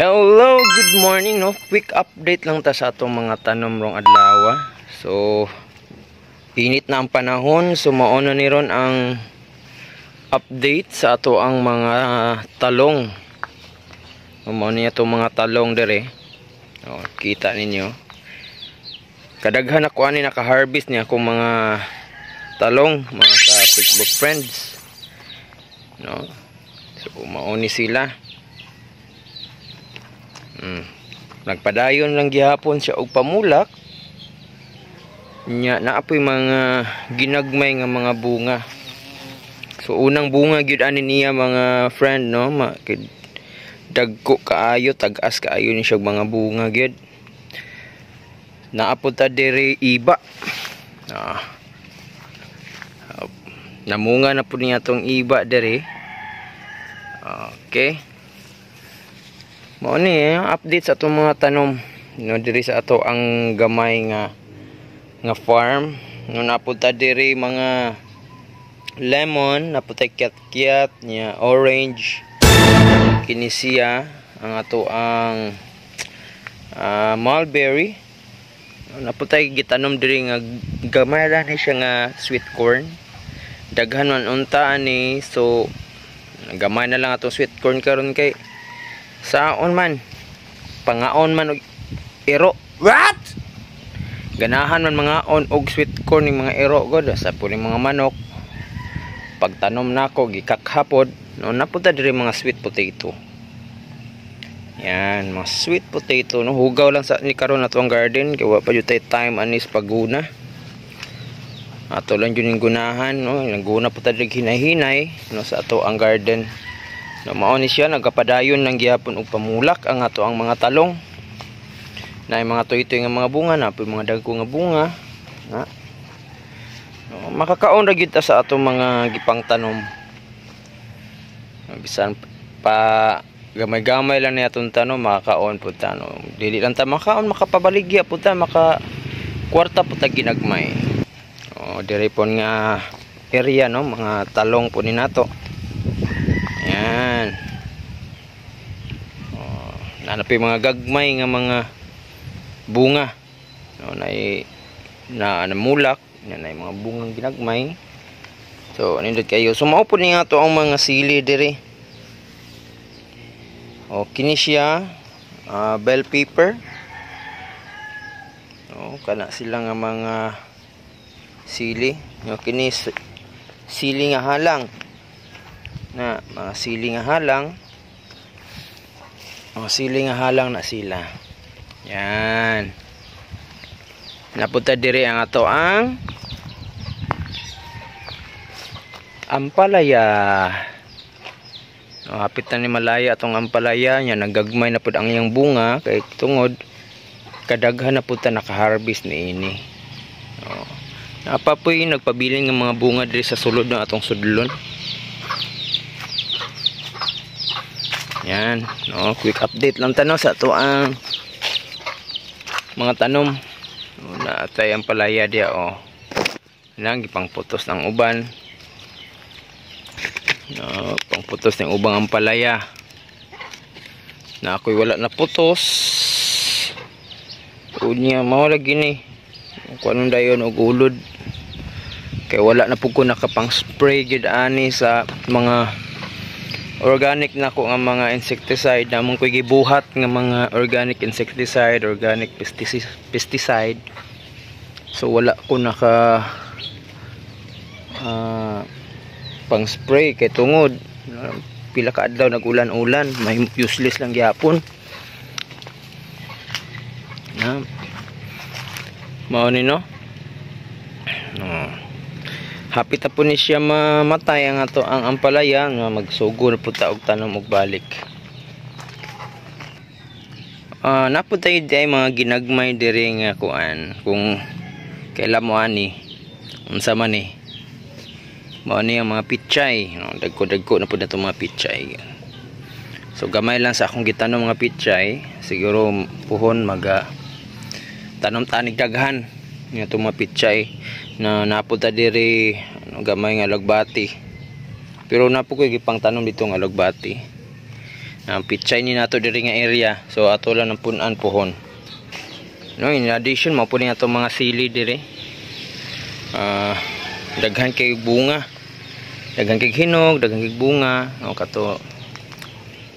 Hello, good morning no. Quick update lang ta sa atong mga tanom rong adlaw. So init na ang panahon, so mauna ni ron ang update sa ato ang mga talong. Mao niya itong mga talong dire. Oh, kita ninyo. Kadaghan ako ani naka-harvest niya akong mga talong, mga sa Facebook friends. No. So mao ni sila. Nagpadayon lang gihapon siya og pamulak nya naapoy mga ginagmay nga mga bunga. So unang bunga gyud ani niya mga friend no, dagko kaayo, tag-as kaayo ni siya mga bunga gyud. Naapod ta diri iba. Namunga na pud niya tong iba diri. Okay. Mao ni update sa atong mga tanom no diri sa ato ang gamay nga farm. No napunta diri mga lemon, napunta kiat-kiat nya orange, kinisiya ang ato ang mulberry. Napunta gitanom diri nga gamay ra ni siya nga sweet corn. Daghan man unta ani, so gamay na lang atong sweet corn karon kay saon man pangaon man og ero. What? Ganahan man mga on og sweet corn ning mga ero god sa puning mga manok. Pagtanom nako gikakhapod no napunta diri mga sweet potato. Yan, mga sweet potato no, hugaw lang sa ni karon ato ang garden kay wa pa jud tay time anis paguna. Ato lang jud ning gunahan no, naguna po ta diri hinay-hinay no sa ato ang garden. No, mao ni siya nagapadayon lang gihapon og pamulak ang ato ang mga talong. Naay mga toy-toy nga mga bunga na, mga dagko nga bunga. Na. No, makakaon ra gyud ta sa ato mga gipang tanom. Bisan pa gamay-gamay lang ni atong tanom, makakaon pud ta no. Dili lang ta makaon, makapabaligya pud ta, maka kwarta pud ta ginagmay. Oh, dire pon nga area no, mga talong pud ni nato. Yan. Oh, nanapi mga gagmay nga mga bunga. No, na namulak, na mga bungang ginagmay. So, anindot kayo. So, mao pud ni nga to ang mga sili diri. O, kini siya bell pepper. O, kana sila nga mga sili. O, kini sili nga halang. Na mga sili nga halang. O, sili nga halang na sila. Yan. Napunta diri ang ato ang ampalaya. O, hapit na ni malaya atong ampalaya nya, nagagmay na pud ang iyang bunga kay tungod kadaghan na pud ta naka-harvest niini. O, napapoy nagpabiling ng mga bunga diri sa sulod ng atong sudlon. Yan, no, quick update lang tanong sa ato ang mga tanom. Na atay ang palaya dia oh. Nang gipangputos ng uban. No, pangputos ng ubang ang palaya. Na ako'y wala na putos. Unya mao lagi ni. Kung anong dayon og ulod. Kay wala na pud ko nakapang spray gid ani sa mga organic na ko nga mga insecticide namon ko gibuhat nga mga organic insecticide, organic pesticide. So wala ko naka pang spray kay tungod pila ka adlaw nagulan-ulan, may useless lang gyapon. Mao ni no. Hapit na po ni siya mamatay ang ato ang ampalaya nga magsugo na po ta og tanom og balik. Naputay day mga ginagmay diri nga kuan kung kailan mo ani unsa man ni. Mao ni ang mga pichay, no, dagko-dagko na pud nato mga pichay. So gamay lang sa akong gitanom mga pichay, siguro puhon tanom tanig daghan nga itong mga pichay na napunta diri gamay nga lagbati. Pero napo ko gipang tanom dito nga lagbati. Pitsay ni nato diri nga area. So ato lang ng punan pohon. No, in addition mao pud ni ato mga sili diri. Daghan kay bunga. Daghan kay hinog, daghan kay bunga. O kato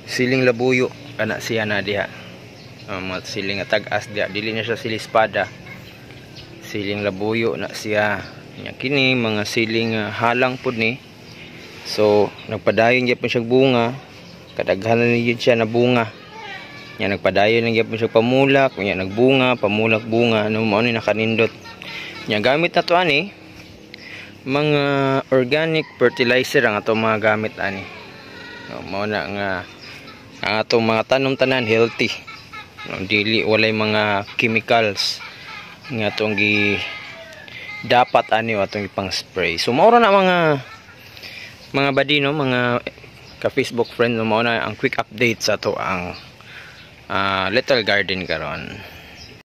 siling labuyo ana siya na diha. Mga siling nga tag-as diha, dili na siya sili espada. Siling labuyo na siya. Nya kini mga siling halang pud ni. So nagpadayon gyapon siya bunga. Kadaghanan ni yun siya na bunga. Nya nagpadayon lang gyapon siya pamulak, nya nagbunga, pamulak bunga, ano mao ni nakanindot. Nya gamit na to ani mga organic fertilizer ang atong mga gamit ani. Mao na nga ang atong mga tanom tanan healthy. Dili walay mga chemicals nga atong dapat ani atong ipang spray. So mao na mga badi no, mga ka Facebook friend no, mao na ang quick update sa to ang little garden karon.